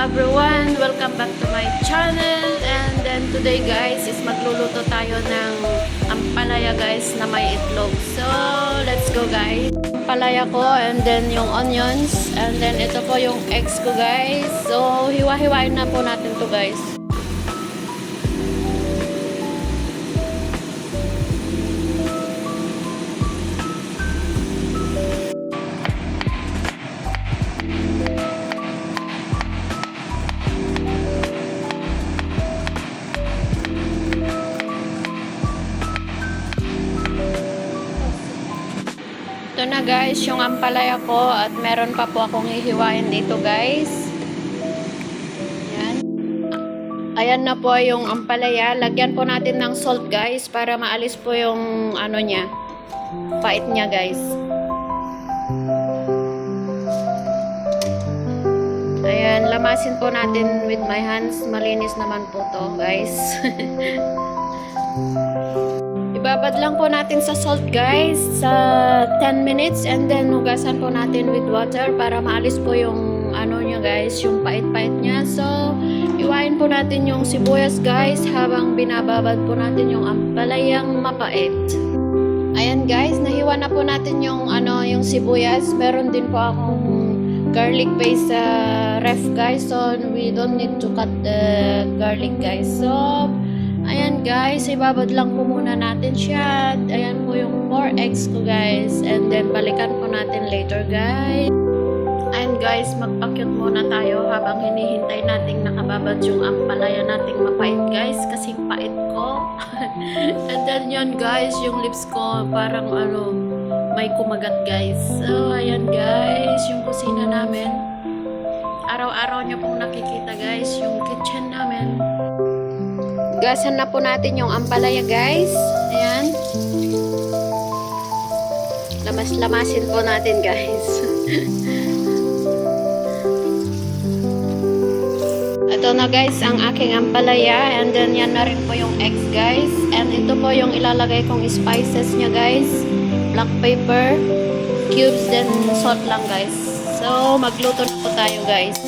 everyone! Welcome back to my channel. And then today guys is magluluto tayo ng ampalaya guys na may itlog. So, let's go guys. Ampalaya ko and then yung onions and then ito po yung eggs ko guys. So, hiwa-hiwain na po natin to guys. Ito na guys, yung ampalaya ko at meron pa po akong hihiwain dito guys. Ayan. Ayan na po yung ampalaya. Lagyan po natin ng salt guys para maalis po yung ano niya, pait niya guys. Ayan, lamasin po natin with my hands. Malinis naman po to guys. Ibabad lang po natin sa salt guys sa 10 minutes and then hugasan po natin with water para maalis po yung ano niya guys, yung pait-pait niya. So, iwain po natin yung sibuyas guys habang binababad po natin yung ampalayang mapait. Ayan guys, nahiwa na po natin yung ano, yung sibuyas. Meron din po akong garlic paste sa ref guys. So, we don't need to cut the garlic guys. So, ayan guys, ibabad lang po muna natin siya. Ayan po yung 4 eggs ko guys. And then balikan po natin later guys. Ayan guys, magpakyut muna tayo habang hinihintay nating nakababad yung ampalaya nating mapait guys. Kasi pait ko. And then yun guys, yung lips ko parang ano, may kumagat guys. So ayan guys, yung kusina namin. Araw-araw nyo pong nakikita guys, yung kitchen namin. Gasan na po natin yung ampalaya guys. Ayan. Lamas-lamasin po natin guys. Ito na guys ang aking ampalaya. And then yan na rin po yung eggs guys. And ito po yung ilalagay kong spices nya guys. Black pepper, cubes, then salt lang guys. So magluto na po tayo guys.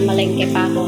Malengke pa ako.